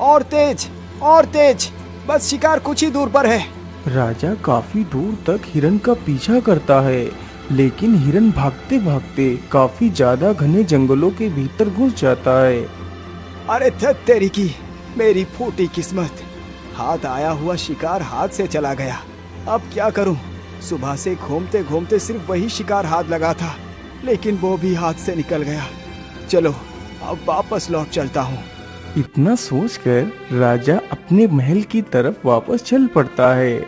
और तेज, और तेज, बस शिकार कुछ ही दूर पर है। राजा काफी दूर तक हिरन का पीछा करता है, लेकिन हिरन भागते भागते काफी ज्यादा घने जंगलों के भीतर घुस जाता है। अरे तेरी की, मेरी फूटी किस्मत, हाथ आया हुआ शिकार हाथ से चला गया। अब क्या करूं? सुबह से घूमते घूमते सिर्फ वही शिकार हाथ लगा था, लेकिन वो भी हाथ से निकल गया। चलो अब वापस लौट चलता हूँ। इतना सोचकर राजा अपने महल की तरफ वापस चल पड़ता है।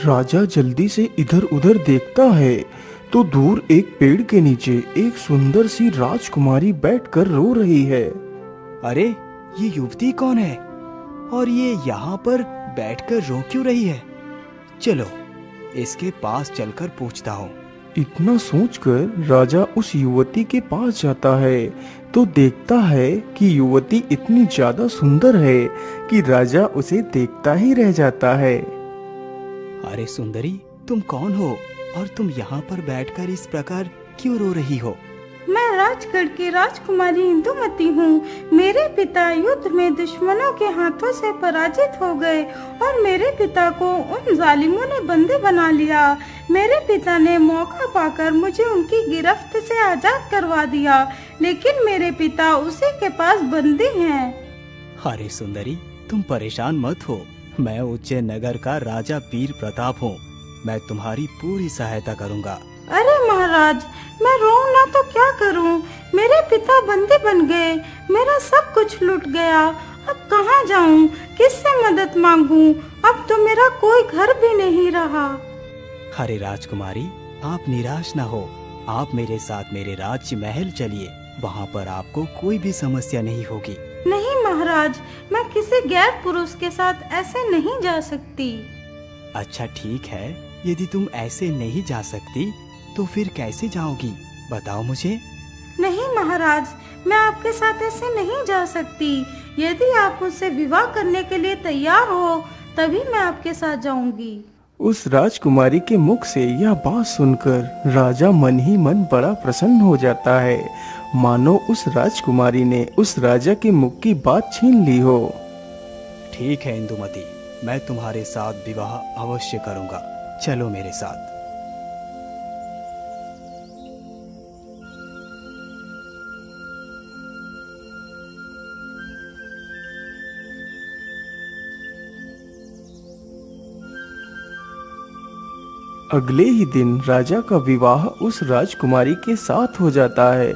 राजा जल्दी से इधर उधर देखता है तो दूर एक पेड़ के नीचे एक सुंदर सी राजकुमारी बैठकर रो रही है। अरे ये युवती कौन है और ये यहाँ पर बैठकर रो क्यों रही है? चलो इसके पास चलकर पूछता हूँ। इतना सोचकर राजा उस युवती के पास जाता है तो देखता है कि युवती इतनी ज्यादा सुंदर है कि राजा उसे देखता ही रह जाता है। अरे सुंदरी, तुम कौन हो और तुम यहाँ पर बैठकर इस प्रकार क्यों रो रही हो? मैं राजगढ़ की राजकुमारी इंदुमती हूँ। मेरे पिता युद्ध में दुश्मनों के हाथों से पराजित हो गए और मेरे पिता को उन जालिमों ने बंदी बना लिया। मेरे पिता ने मौका पाकर मुझे उनकी गिरफ्त से आजाद करवा दिया, लेकिन मेरे पिता उसी के पास बंदी हैं। अरे सुंदरी, तुम परेशान मत हो। मैं उज्जैन नगर का राजा वीर प्रताप हूँ। मैं तुम्हारी पूरी सहायता करूँगा। अरे महाराज, मैं रोऊं ना तो क्या करूं? मेरे पिता बंदी बन गए, मेरा सब कुछ लूट गया। अब कहाँ जाऊं? किससे मदद मांगूं? अब तो मेरा कोई घर भी नहीं रहा। अरे राजकुमारी, आप निराश ना हो। आप मेरे साथ मेरे राज्य महल चलिए, वहाँ पर आपको कोई भी समस्या नहीं होगी। नहीं महाराज, मैं किसी गैर पुरुष के साथ ऐसे नहीं जा सकती। अच्छा ठीक है, यदि तुम ऐसे नहीं जा सकती तो फिर कैसे जाओगी? बताओ मुझे। नहीं महाराज, मैं आपके साथ ऐसे नहीं जा सकती। यदि आप मुझसे विवाह करने के लिए तैयार हो तभी मैं आपके साथ जाऊंगी। उस राजकुमारी के मुख से यह बात सुनकर राजा मन ही मन बड़ा प्रसन्न हो जाता है, मानो उस राजकुमारी ने उस राजा के मुख की बात छीन ली हो। ठीक है इंदुमती, मैं तुम्हारे साथ विवाह अवश्य करूंगा। चलो मेरे साथ। अगले ही दिन राजा का विवाह उस राजकुमारी के साथ हो जाता है।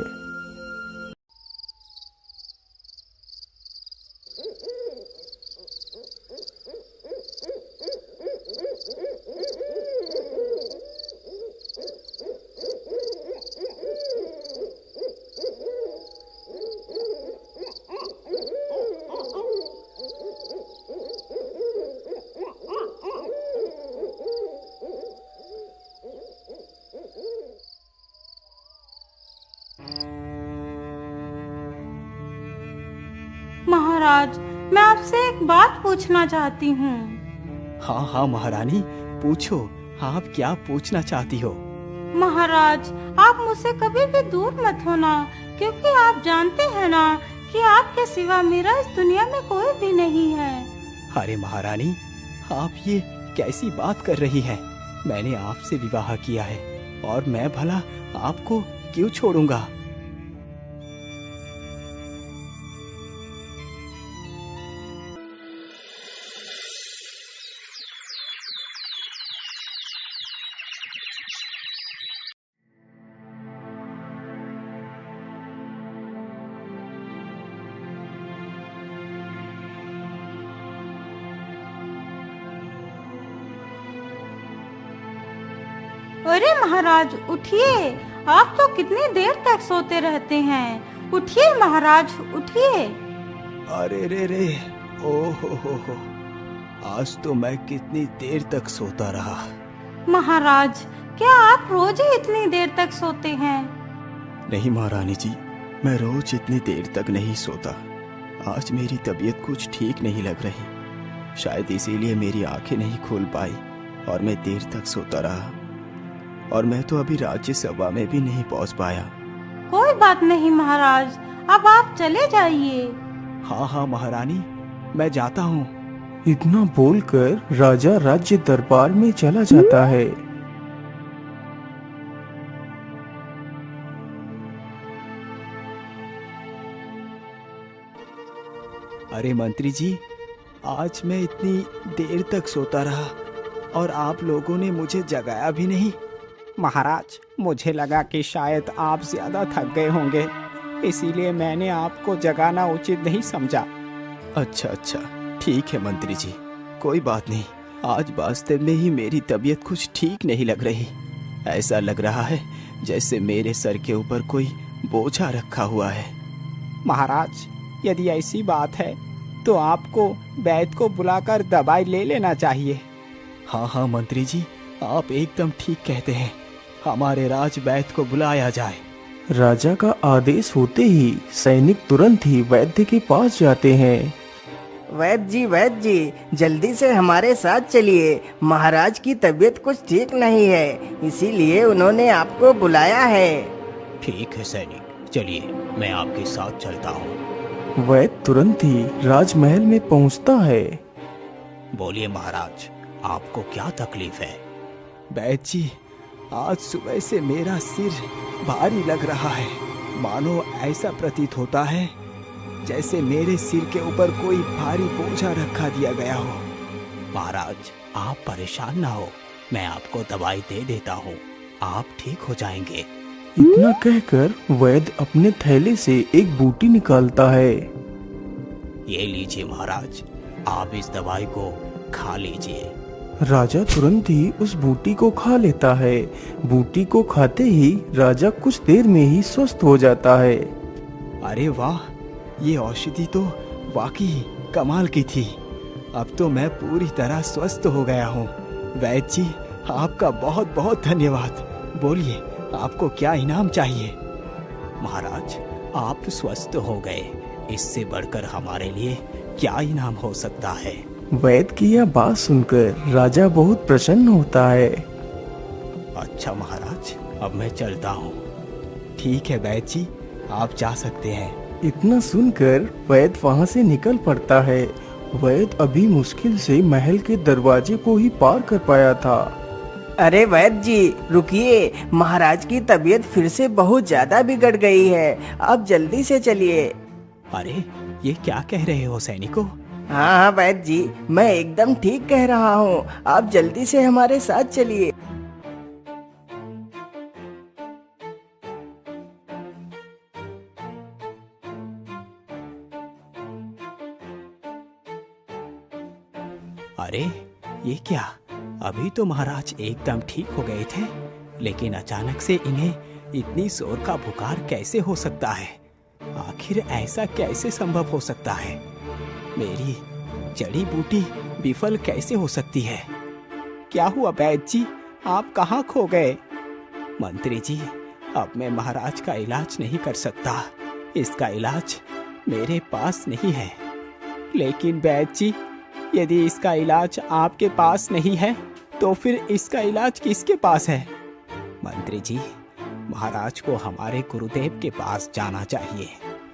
महाराज, मैं आपसे एक बात पूछना चाहती हूँ। हाँ हाँ महारानी, पूछो। आप क्या पूछना चाहती हो? महाराज, आप मुझसे कभी भी दूर मत होना, क्योंकि आप जानते हैं ना कि आपके सिवा मेरा इस दुनिया में कोई भी नहीं है। अरे महारानी, आप ये कैसी बात कर रही हैं? मैंने आपसे विवाह किया है और मैं भला आपको क्यों छोड़ूंगा? अरे महाराज उठिए, आप तो कितनी देर तक सोते रहते हैं। उठिए महाराज, उठिए। अरे रे रे, ओ हो, आज तो मैं कितनी देर तक सोता रहा। महाराज, क्या आप रोज ही इतनी देर तक सोते हैं? नहीं महारानी जी, मैं रोज इतनी देर तक नहीं सोता। आज मेरी तबीयत कुछ ठीक नहीं लग रही, शायद इसीलिए मेरी आंखें नहीं खुल पाई और मैं देर तक सोता रहा। और मैं तो अभी राज्य सभा में भी नहीं पहुंच पाया। कोई बात नहीं महाराज, अब आप चले जाइए। हाँ हाँ महारानी, मैं जाता हूँ। इतना बोलकर राजा राज्य दरबार में चला जाता है। अरे मंत्री जी, आज मैं इतनी देर तक सोता रहा और आप लोगों ने मुझे जगाया भी नहीं। महाराज, मुझे लगा कि शायद आप ज्यादा थक गए होंगे, इसीलिए मैंने आपको जगाना उचित नहीं समझा। अच्छा अच्छा, ठीक है मंत्री जी, कोई बात नहीं। आज वास्तव में ही मेरी तबीयत कुछ ठीक नहीं लग रही। ऐसा लग रहा है जैसे मेरे सर के ऊपर कोई बोझा रखा हुआ है। महाराज, यदि ऐसी बात है तो आपको वैद्य को बुलाकर दवाई ले लेना चाहिए। हाँ हाँ मंत्री जी, आप एकदम ठीक कहते हैं। हमारे राज वैद्य को बुलाया जाए। राजा का आदेश होते ही सैनिक तुरंत ही वैद्य के पास जाते हैं। वैद्य जी, जल्दी से हमारे साथ चलिए। महाराज की तबीयत कुछ ठीक नहीं है, इसीलिए उन्होंने आपको बुलाया है। ठीक है सैनिक, चलिए मैं आपके साथ चलता हूँ। वैद्य तुरंत ही राजमहल में पहुंचता है। बोलिए महाराज, आपको क्या तकलीफ है? वैद्य जी, आज सुबह से मेरा सिर भारी लग रहा है। मानो ऐसा प्रतीत होता है जैसे मेरे सिर के ऊपर कोई भारी बोझा रखा दिया गया हो। महाराज, आप परेशान ना हो, मैं आपको दवाई दे देता हूँ, आप ठीक हो जाएंगे। इतना कहकर वैद्य अपने थैले से एक बूटी निकालता है। ये लीजिए महाराज, आप इस दवाई को खा लीजिए। राजा तुरंत ही उस बूटी को खा लेता है। बूटी को खाते ही राजा कुछ देर में ही स्वस्थ हो जाता है। अरे वाह, ये औषधि तो वाकई कमाल की थी। अब तो मैं पूरी तरह स्वस्थ हो गया हूँ। वैद्य जी, आपका बहुत बहुत धन्यवाद। बोलिए, आपको क्या इनाम चाहिए? महाराज, आप स्वस्थ हो गए, इससे बढ़कर हमारे लिए क्या इनाम हो सकता है? वैद्य की यह बात सुनकर राजा बहुत प्रसन्न होता है। अच्छा महाराज, अब मैं चलता हूँ। ठीक है वैद्य जी, आप जा सकते हैं। इतना सुनकर वैद्य वहाँ से निकल पड़ता है। वैद्य अभी मुश्किल से महल के दरवाजे को ही पार कर पाया था। अरे वैद्य जी, रुकिए, महाराज की तबीयत फिर से बहुत ज्यादा बिगड़ गई है, आप जल्दी से चलिए। अरे, ये क्या कह रहे हो सैनिकों? हाँ हाँ वैद्य जी, मैं एकदम ठीक कह रहा हूँ, आप जल्दी से हमारे साथ चलिए। अरे, ये क्या? अभी तो महाराज एकदम ठीक हो गए थे, लेकिन अचानक से इन्हें इतनी जोर का बुखार कैसे हो सकता है? आखिर ऐसा कैसे संभव हो सकता है? मेरी जड़ी बूटी विफल कैसे हो सकती है? क्या हुआ वैद्य जी, आप कहाँ खो गए? मंत्री जी, अब मैं महाराज का इलाज नहीं कर सकता। इसका इलाज मेरे पास नहीं है। लेकिन वैद्य जी, यदि इसका इलाज आपके पास नहीं है तो फिर इसका इलाज किसके पास है? मंत्री जी, महाराज को हमारे गुरुदेव के पास जाना चाहिए।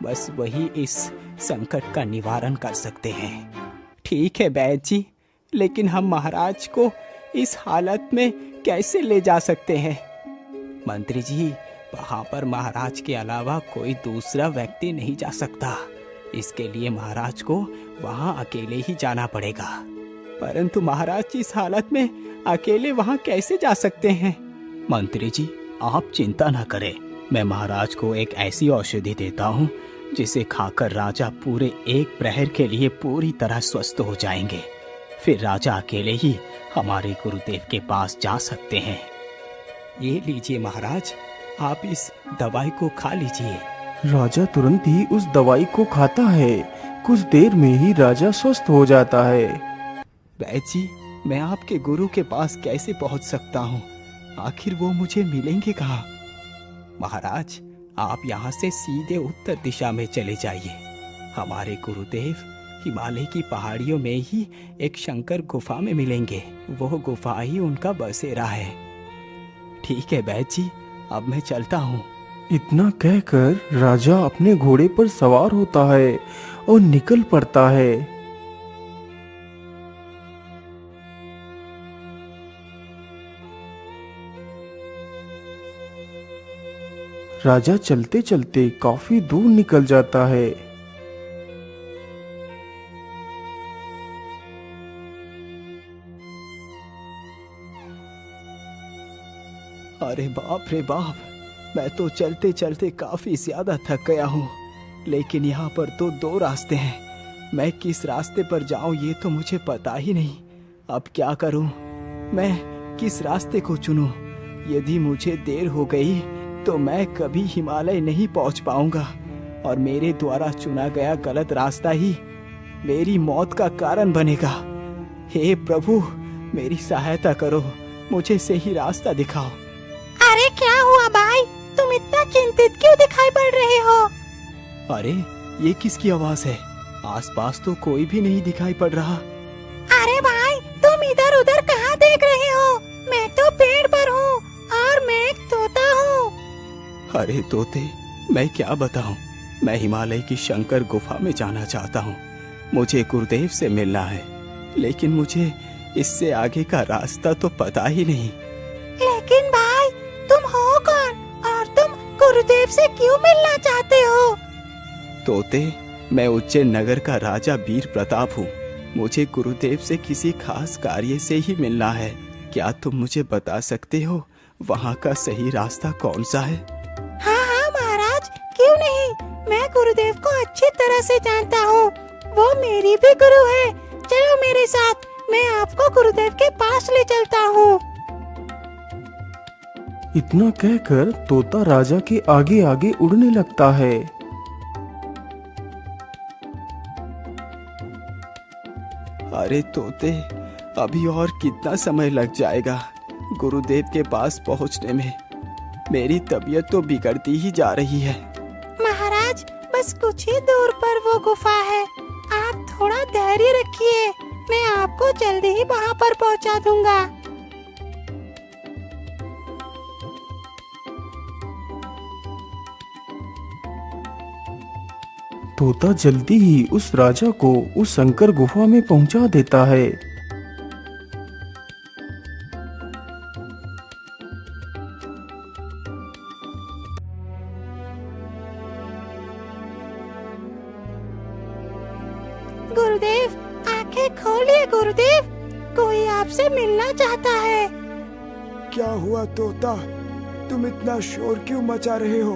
बस वही इस संकट का निवारण कर सकते हैं। ठीक है वैद्य जी, लेकिन हम महाराज को इस हालत में कैसे ले जा सकते हैं? मंत्री जी, वहाँ पर महाराज के अलावा कोई दूसरा व्यक्ति नहीं जा सकता। इसके लिए महाराज को वहाँ अकेले ही जाना पड़ेगा। परंतु महाराज इस हालत में अकेले वहाँ कैसे जा सकते हैं? मंत्री जी, आप चिंता न करें, मैं महाराज को एक ऐसी औषधि देता हूँ जिसे खाकर राजा पूरे एक प्रहर के लिए पूरी तरह स्वस्थ हो जाएंगे। फिर राजा अकेले ही हमारे गुरुदेव के पास जा सकते हैं। ये लीजिए महाराज, आप इस दवाई को खा लीजिए। राजा तुरंत ही उस दवाई को खाता है। कुछ देर में ही राजा स्वस्थ हो जाता है। वैद्य जी, मैं आपके गुरु के पास कैसे पहुंच सकता हूँ? आखिर वो मुझे मिलेंगे कहाँ? महाराज, आप यहाँ से सीधे उत्तर दिशा में चले जाइए। हमारे गुरुदेव हिमालय की पहाड़ियों में ही एक शंकर गुफा में मिलेंगे। वो गुफा ही उनका बसेरा है। ठीक है वैद्य जी, अब मैं चलता हूँ। इतना कहकर राजा अपने घोड़े पर सवार होता है और निकल पड़ता है। राजा चलते चलते काफी दूर निकल जाता है। अरे बाप रे बाप, मैं तो चलते चलते काफी ज्यादा थक गया हूँ। लेकिन यहाँ पर तो 2 रास्ते हैं। मैं किस रास्ते पर जाऊँ ये तो मुझे पता ही नहीं। अब क्या करूँ? मैं किस रास्ते को चुनूं? यदि मुझे देर हो गई तो मैं कभी हिमालय नहीं पहुँच पाऊंगा और मेरे द्वारा चुना गया गलत रास्ता ही मेरी मौत का कारण बनेगा। हे प्रभु, मेरी सहायता करो, मुझे सही रास्ता दिखाओ। अरे क्या हुआ भाई, तुम इतना चिंतित क्यों दिखाई पड़ रहे हो? अरे ये किसकी आवाज है? आसपास तो कोई भी नहीं दिखाई पड़ रहा। अरे भाई, तुम इधर उधर कहाँ देख रहे हो? मैं तो पेड़ पर हूँ और मैं एक तोता हूँ। अरे तोते, मैं क्या बताऊं? मैं हिमालय की शंकर गुफा में जाना चाहता हूँ। मुझे गुरुदेव से मिलना है, लेकिन मुझे इससे आगे का रास्ता तो पता ही नहीं। लेकिन भाई, तुम हो कौन और तुम गुरुदेव से क्यों मिलना चाहते हो? तोते, मैं उज्जैन नगर का राजा वीर प्रताप हूँ। मुझे गुरुदेव से किसी खास कार्य से ही मिलना है। क्या तुम मुझे बता सकते हो वहाँ का सही रास्ता कौन सा है? हाँ महाराज, क्यों नहीं। मैं गुरुदेव को अच्छी तरह से जानता हूँ। वो मेरी भी गुरु है। चलो मेरे साथ, मैं आपको गुरुदेव के पास ले चलता हूँ। इतना कहकर तोता राजा के आगे आगे उड़ने लगता है। अरे तोते, अभी और कितना समय लग जाएगा गुरुदेव के पास पहुंचने में? मेरी तबीयत तो बिगड़ती ही जा रही है। महाराज, बस कुछ ही दूर पर वो गुफा है। आप थोड़ा धैर्य रखिए, मैं आपको जल्दी ही वहाँ पर पहुँचा दूंगा। तोता जल्दी ही उस राजा को उस शंकर गुफा में पहुंचा देता है। गुरुदेव, आंखें खोलिए गुरुदेव, कोई आपसे मिलना चाहता है। क्या हुआ तोता, तुम इतना शोर क्यों मचा रहे हो?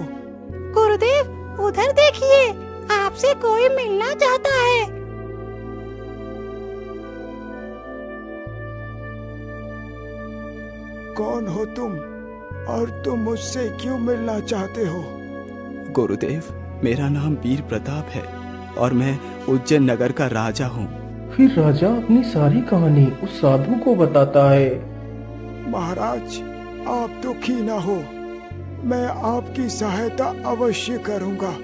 गुरुदेव, उधर देखिए, आपसे कोई मिलना चाहता है। कौन हो तुम और तुम मुझसे क्यों मिलना चाहते हो? गुरुदेव, मेरा नाम वीर प्रताप है और मैं उज्जैन नगर का राजा हूँ। फिर राजा अपनी सारी कहानी उस साधु को बताता है। महाराज, आप दुखी ना हो, मैं आपकी सहायता अवश्य करूँगा।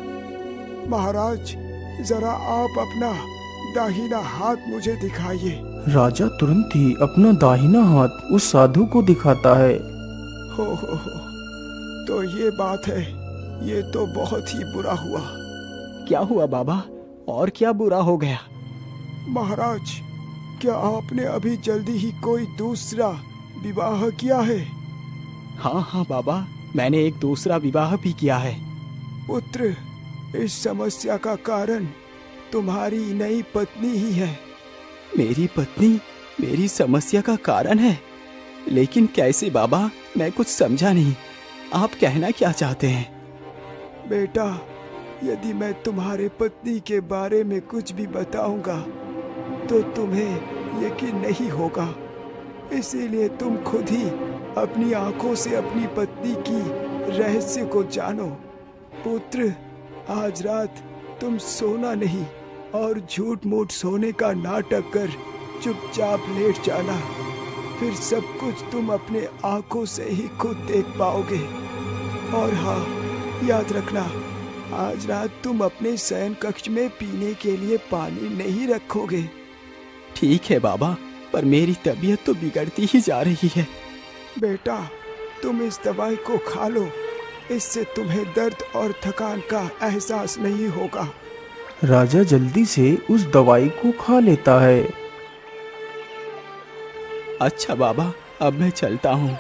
महाराज, जरा आप अपना दाहिना हाथ मुझे दिखाइए। राजा तुरंत ही अपना दाहिना हाथ उस साधु को दिखाता है। हो, तो ये बात है, ये तो बहुत ही बुरा हुआ। क्या हुआ बाबा, और क्या बुरा हो गया? महाराज, क्या आपने अभी जल्दी ही कोई दूसरा विवाह किया है? हाँ बाबा, मैंने एक दूसरा विवाह भी किया है। पुत्र, इस समस्या का कारण तुम्हारी नई पत्नी ही है। मेरी पत्नी मेरी समस्या का कारण है? लेकिन कैसे बाबा, मैं कुछ समझा नहीं। आप कहना क्या चाहते हैं? बेटा, यदि मैं तुम्हारे पत्नी के बारे में कुछ भी बताऊंगा तो तुम्हें यकीन नहीं होगा। इसीलिए तुम खुद ही अपनी आंखों से अपनी पत्नी की रहस्य को जानो। पुत्र, आज रात तुम सोना नहीं और झूठ मूठ सोने का नाटक कर चुपचाप लेट जाना। फिर सब कुछ तुम अपने आंखों से ही खुद देख पाओगे। और हाँ, याद रखना, आज रात तुम अपने शयन कक्ष में पीने के लिए पानी नहीं रखोगे। ठीक है बाबा, पर मेरी तबीयत तो बिगड़ती ही जा रही है। बेटा, तुम इस दवाई को खा लो इससे तुम्हें दर्द और थकान का एहसास नहीं होगा। राजा जल्दी से उस दवाई को खा लेता है। अच्छा बाबा, अब मैं चलता हूँ।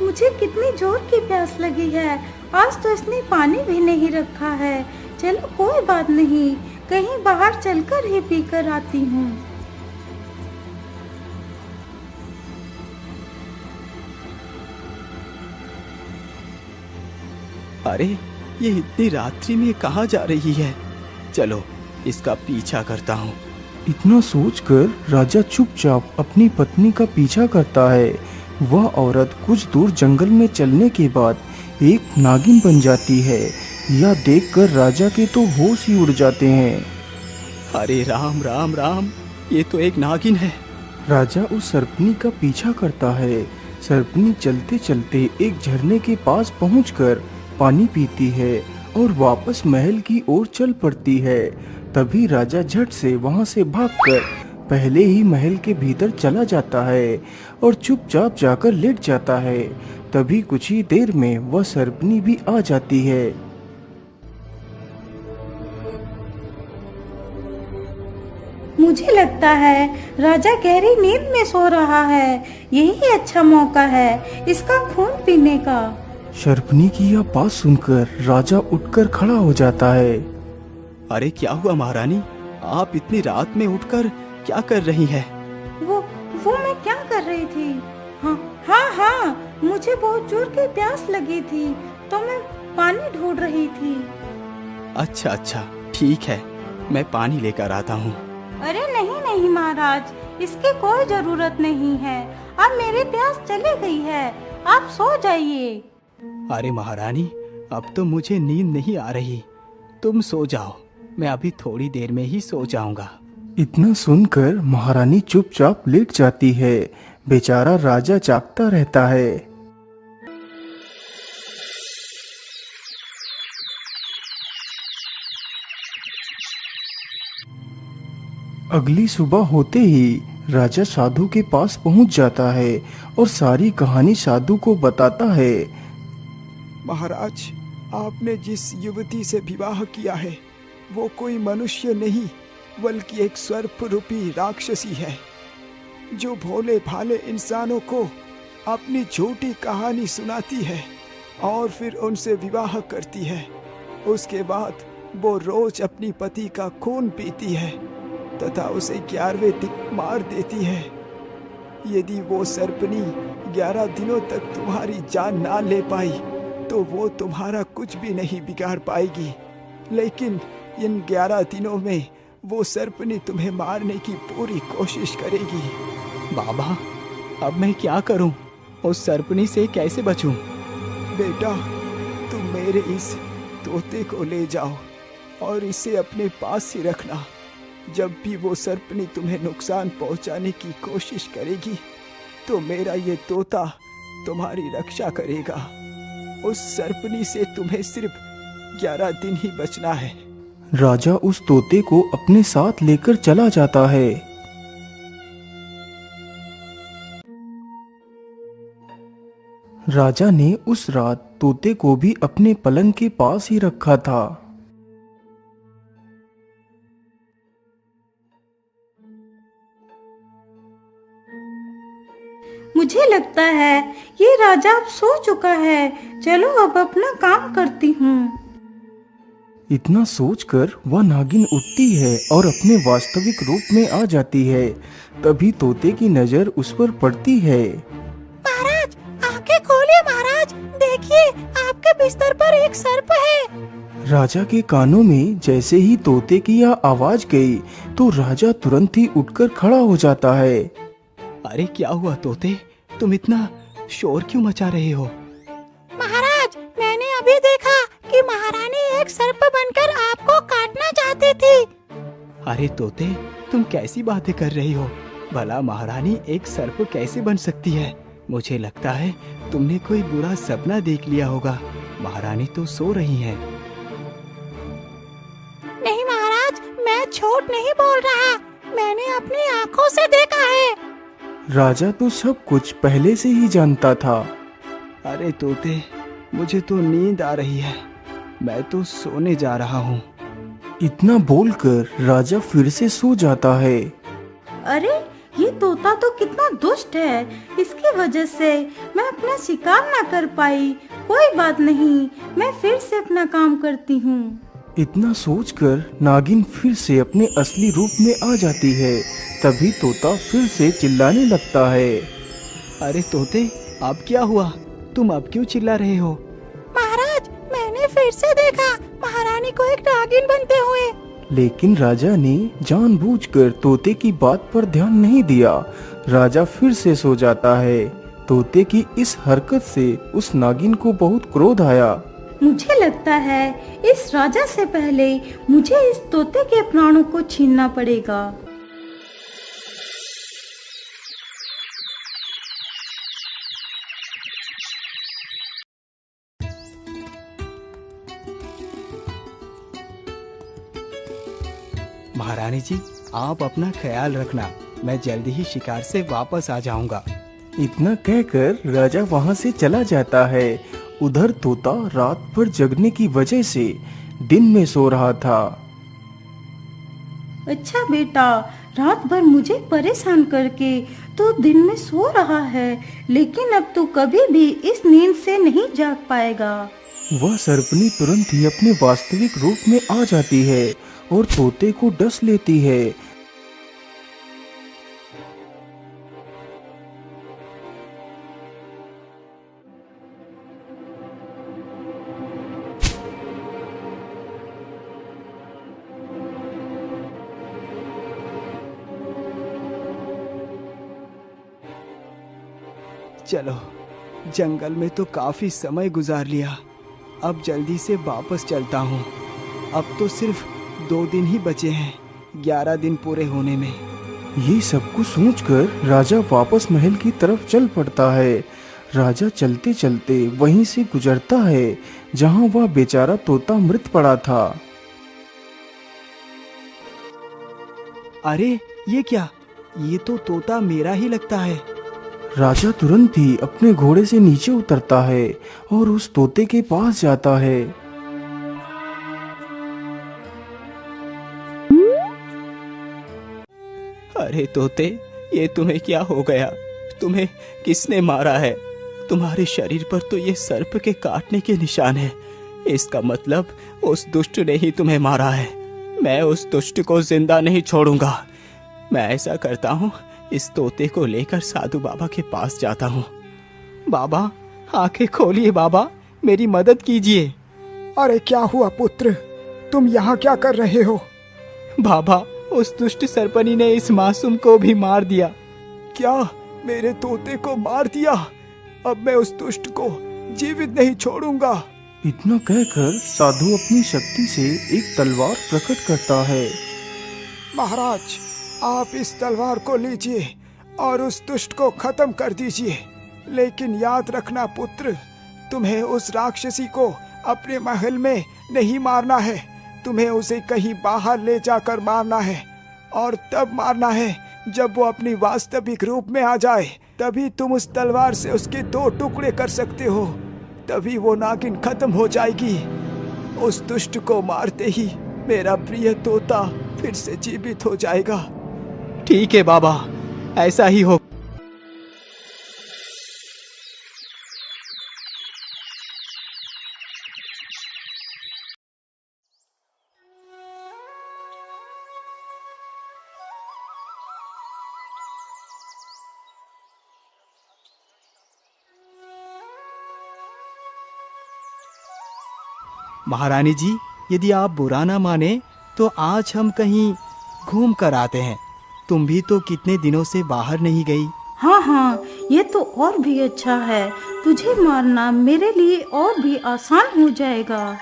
मुझे कितनी जोर की प्यास लगी है। आज तो इसने पानी भी नहीं रखा है। चलो कोई बात नहीं, कहीं बाहर चलकर ही पीकर आती हूँ। अरे ये इतनी रात्रि में कहाँ जा रही है? चलो इसका पीछा करता हूँ। इतना सोचकर राजा चुपचाप अपनी पत्नी का पीछा करता है। वह औरत कुछ दूर जंगल में चलने के बाद एक नागिन बन जाती है। यह देखकर राजा के तो होश ही उड़ जाते हैं। अरे राम राम राम, ये तो एक नागिन है। राजा उस सर्पनी का पीछा करता है। सर्पनी चलते चलते एक झरने के पास पहुंचकर पानी पीती है और वापस महल की ओर चल पड़ती है। तभी राजा झट से वहां से भागकर पहले ही महल के भीतर चला जाता है और चुपचाप जाकर लेट जाता है। तभी कुछ ही देर में वह सर्पनी भी आ जाती है। मुझे लगता है राजा गहरी नींद में सो रहा है। यही अच्छा मौका है इसका खून पीने का। सर्पनी की यह बात सुनकर राजा उठकर खड़ा हो जाता है। अरे क्या हुआ महारानी, आप इतनी रात में उठकर क्या कर रही हैं? वो मैं क्या कर रही थी? हाँ, मुझे बहुत जोर की प्यास लगी थी तो मैं पानी ढूंढ रही थी। अच्छा, ठीक है, मैं पानी लेकर आता हूँ। अरे नहीं महाराज, इसकी कोई जरूरत नहीं है। अब मेरी प्यास चली गई है, आप सो जाइए। अरे महारानी, अब तो मुझे नींद नहीं आ रही, तुम सो जाओ, मैं अभी थोड़ी देर में ही सो जाऊंगा। इतना सुनकर महारानी चुपचाप लेट जाती है। बेचारा राजा जागता रहता है। अगली सुबह होते ही राजा साधु के पास पहुंच जाता है और सारी कहानी साधु को बताता है। महाराज, आपने जिस युवती से विवाह किया है वो कोई मनुष्य नहीं बल्कि एक सर्प रूपी राक्षसी है, जो भोले भाले इंसानों को अपनी झूठी कहानी सुनाती है और फिर उनसे विवाह करती है। उसके बाद वो रोज अपनी पति का खून पीती है तथा उसे 11वें दिन मार देती है। यदि वो सर्पनी 11 दिनों तक तुम्हारी जान ना ले पाई तो वो तुम्हारा कुछ भी नहीं बिगाड़ पाएगी, लेकिन इन 11 दिनों में वो सर्पनी तुम्हें मारने की पूरी कोशिश करेगी। बाबा, अब मैं क्या करूं? उस सर्पनी से कैसे बचूं? बेटा, तुम मेरे इस तोते को ले जाओ और इसे अपने पास ही रखना। जब भी वो सर्पनी तुम्हें नुकसान पहुंचाने की कोशिश करेगी तो मेरा ये तोता तुम्हारी रक्षा करेगा। उस सर्पनी से तुम्हें सिर्फ 11 दिन ही बचना है। राजा उस तोते को अपने साथ लेकर चला जाता है। राजा ने उस रात तोते को भी अपने पलंग के पास ही रखा था। मुझे लगता है ये राजा अब सो चुका है। चलो अब अपना काम करती हूँ। इतना सोचकर वह नागिन उठती है और अपने वास्तविक रूप में आ जाती है। तभी तोते की नजर उस पर पड़ती है। महाराज, आंखें खोलिए महाराज, देखिए आपके बिस्तर पर एक सर्प है। राजा के कानों में जैसे ही तोते की यह आवाज गई तो राजा तुरंत ही उठकर खड़ा हो जाता है। अरे क्या हुआ तोते, तुम इतना शोर क्यों मचा रहे हो? महाराज, मैंने अभी देखा कि महारानी एक सर्प बनकर आपको काटना चाहती थी। अरे तोते, तुम कैसी बातें कर रही हो? भला महारानी एक सर्प कैसे बन सकती है? मुझे लगता है तुमने कोई बुरा सपना देख लिया होगा। महारानी तो सो रही हैं। नहीं महाराज, मैं झूठ नहीं बोल रहा, मैंने अपनी आंखों से देखा है। राजा तो सब कुछ पहले से ही जानता था। अरे तोते, मुझे तो नींद आ रही है, मैं तो सोने जा रहा हूँ। इतना बोलकर राजा फिर से सो जाता है। अरे ये तोता तो कितना दुष्ट है, इसकी वजह से मैं अपना शिकार ना कर पाई। कोई बात नहीं, मैं फिर से अपना काम करती हूँ। इतना सोचकर नागिन फिर से अपने असली रूप में आ जाती है। तभी तोता फिर से चिल्लाने लगता है। अरे तोते, अब क्या हुआ? तुम अब क्यों चिल्ला रहे हो? महाराज, मैंने फिर से देखा महारानी को एक नागिन बनते हुए। लेकिन राजा ने जानबूझकर तोते की बात पर ध्यान नहीं दिया। राजा फिर से सो जाता है। तोते की इस हरकत से उस नागिन को बहुत क्रोध आया। मुझे लगता है इस राजा से पहले मुझे इस तोते के प्राणों को छीनना पड़ेगा। महारानी जी, आप अपना ख्याल रखना, मैं जल्दी ही शिकार से वापस आ जाऊंगा। इतना कहकर राजा वहाँ से चला जाता है। उधर तोता रात भर जगने की वजह से दिन में सो रहा था। अच्छा बेटा, रात भर मुझे परेशान करके तो दिन में सो रहा है, लेकिन अब तो कभी भी इस नींद से नहीं जाग पाएगा। वह सर्पनी तुरंत ही अपने वास्तविक रूप में आ जाती है और तोते को डस लेती है। चलो, जंगल में तो काफी समय गुजार लिया, अब जल्दी से वापस चलता हूँ। अब तो सिर्फ 2 दिन ही बचे हैं 11 दिन पूरे होने में। ये सब कुछ सोचकर राजा वापस महल की तरफ चल पड़ता है। राजा चलते चलते वहीं से गुजरता है जहाँ वह बेचारा तोता मृत पड़ा था। अरे ये क्या? ये तो तोता मेरा ही लगता है। राजा तुरंत ही अपने घोड़े से नीचे उतरता है और उस तोते के पास जाता है। अरे तोते, ये तुम्हें क्या हो गया? तुम्हें किसने मारा है? तुम्हारे शरीर पर तो ये सर्प के काटने के निशान है। इसका मतलब उस दुष्ट ने ही तुम्हें मारा है। मैं उस दुष्ट को जिंदा नहीं छोड़ूंगा। मैं ऐसा करता हूँ, इस तोते को लेकर साधु बाबा के पास जाता हूँ। बाबा, आंखें खोलिए बाबा, मेरी मदद कीजिए। अरे क्या हुआ पुत्र, तुम यहाँ क्या कर रहे हो? बाबा, उस दुष्ट सरपनी ने इस मासूम को भी मार दिया। क्या? मेरे तोते को मार दिया? अब मैं उस दुष्ट को जीवित नहीं छोड़ूंगा। इतना कहकर साधु अपनी शक्ति से एक तलवार प्रकट करता है। महाराज, आप इस तलवार को लीजिए और उस दुष्ट को खत्म कर दीजिए। लेकिन याद रखना पुत्र, तुम्हें उस राक्षसी को अपने महल में नहीं मारना है। तुम्हें उसे कहीं बाहर ले जाकर मारना है, और तब मारना है जब वो अपनी वास्तविक रूप में आ जाए। तभी तुम उस तलवार से उसके 2 टुकड़े कर सकते हो। तभी वो नागिन खत्म हो जाएगी। उस दुष्ट को मारते ही मेरा प्रिय तोता फिर से जीवित हो जाएगा। ठीक है बाबा, ऐसा ही हो। महारानी जी, यदि आप बुरा ना माने तो आज हम कहीं घूम कर आते हैं। तुम भी तो कितने दिनों से बाहर नहीं गई। हाँ हाँ, ये तो और भी अच्छा है। तुझे मारना मेरे लिए और भी आसान हो जाएगा।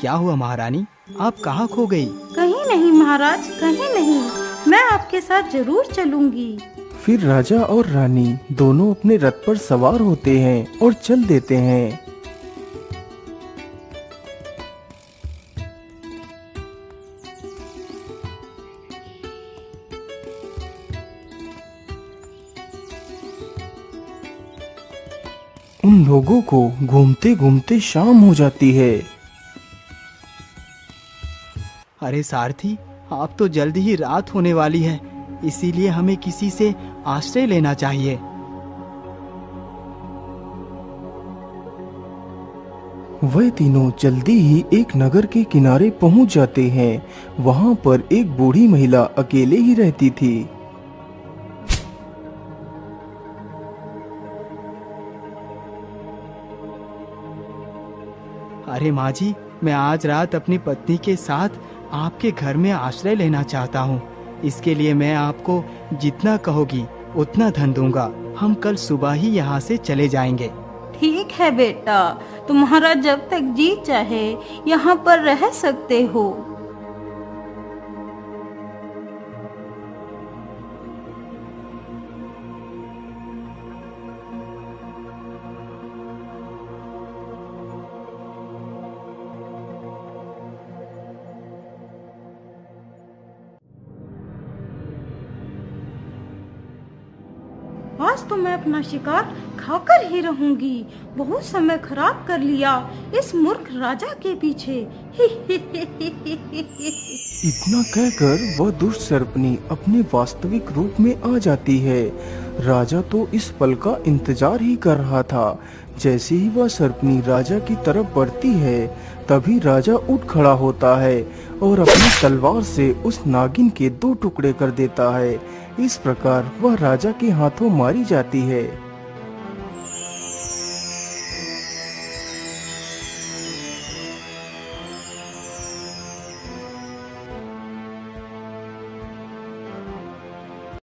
क्या हुआ महारानी, आप कहाँ खो गई? कहीं नहीं महाराज, कहीं नहीं। मैं आपके साथ जरूर चलूंगी। फिर राजा और रानी दोनों अपने रथ पर सवार होते हैं और चल देते हैं। उन लोगों को घूमते घूमते शाम हो जाती है। अरे सारथी, अब तो जल्दी ही रात होने वाली है, इसीलिए हमें किसी से आश्रय लेना चाहिए। वह तीनों जल्दी ही एक नगर के किनारे पहुंच जाते हैं। वहां पर एक बूढ़ी महिला अकेले ही रहती थी। अरे माँ जी, मैं आज रात अपनी पत्नी के साथ आपके घर में आश्रय लेना चाहता हूँ। इसके लिए मैं आपको जितना कहोगी उतना धन दूंगा। हम कल सुबह ही यहाँ से चले जाएंगे। ठीक है बेटा, तुम्हारा जब तक जी चाहे यहाँ पर रह सकते हो। आज तो मैं अपना शिकार खाकर ही रहूंगी। बहुत समय खराब कर लिया इस मूर्ख राजा के पीछे। इतना कहकर वह दुष्ट सर्पनी अपने वास्तविक रूप में आ जाती है। राजा तो इस पल का इंतजार ही कर रहा था। जैसे ही वह सर्पनी राजा की तरफ बढ़ती है, तभी राजा उठ खड़ा होता है और अपनी तलवार से उस नागिन के 2 टुकड़े कर देता है। इस प्रकार वह राजा के हाथों मारी जाती है।